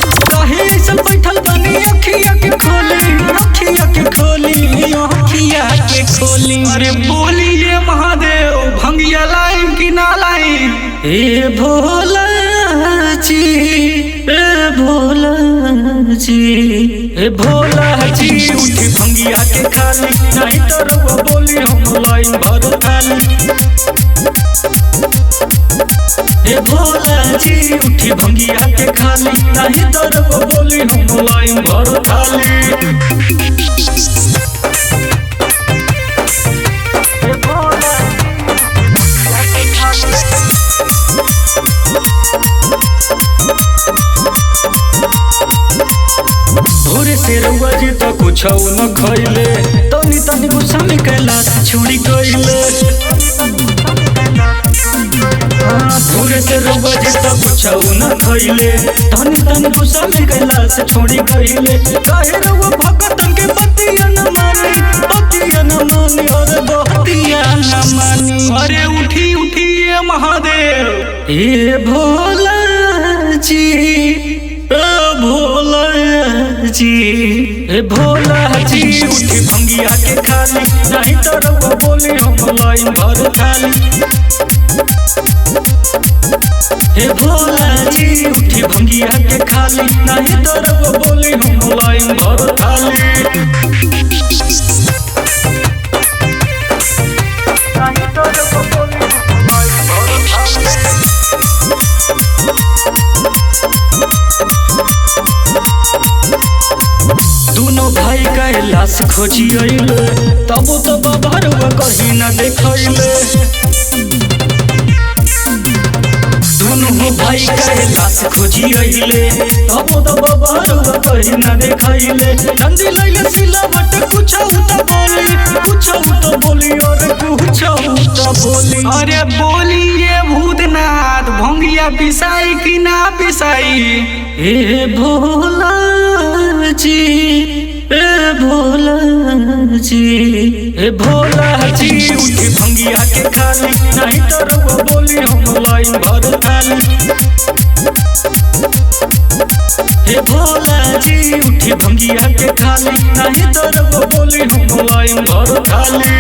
बैठल बनी अखिया के खोली अरे बोलिए महादेव भंगिया लाइन की ना लाइन। ए भोला जी ए भोला जी ए भोला जी उठी भंगिया के खाली नहीं तो रउआ बोली हम लाइन भर खाली। ए भोला जी उठी भंगिया के खाली नहीं तो रउआ बोली हम लाइन भर खाली। भोरे से रउआ जी तो कुछ न खइले तनी तनी गुस्सा में कैलाश छोड़ी गइले। भोरे से रउआ जी तो कुछ न खइले तनी तनी गुस्सा में कैलाश छोड़ी गइले। काहे रउआ भगतन के बतिया न मानी अरे बतिया न मानी। अरे उठी उठिए महादेव ए भोला जी भोला जी ए भोला जी उठी भंगिया के खाली नहीं तो रउआ बोली हम लाइन भर खाली। ए भोला जी उठी भंगिया के खाली नहीं तो रउआ बोली हम लाइन भर खाली। दोनों भाई कैलाश खोजी अइले तब तो बाबा रउआ कहीं न देखइले। दोनों भाई कैलाश खोजी अइले तब तो बाबा रउआ कहीं न देखइले। नंदी लइले सिलावट कुछ तो बोली और कुछ तो बोली। अरे बोलिए भूतनाथ भंगिया पिसाई कि ना पिसाई। ए भोला जी ए भोला जी ए भोला जी उठी भंगिया के खाली नहीं तो रउआ बोली हम लाइन भर खाली। ए भोला जी उठी भंगिया के खाली नहीं तो रउआ बोली हम लाइन भर खाली।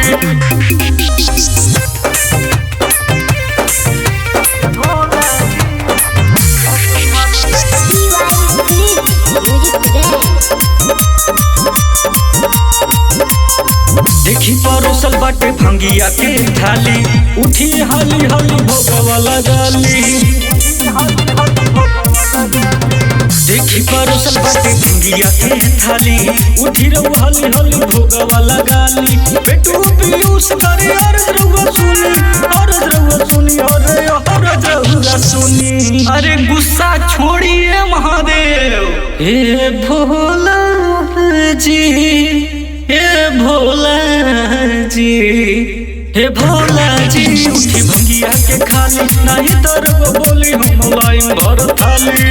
देखी परोसल बाटे भंगिया के थाली उठी हाली हाली भोगवा लगाली। देखी परोसल बाटे भंगिया के थाली उठी रउ हाली हाली भोगवा लगाली। बेटू पीयूष करे अर्ज रउआ सुनी अरे गुस्सा छोड़िए महादेव ए भोला जी ए भोला जी हे भोला जी उठी भंगिया के खाली नहीं तो रउआ बोली हम लाइन भर थाली।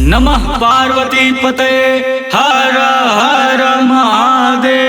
नमः पार्वती पते हर हर महादेव।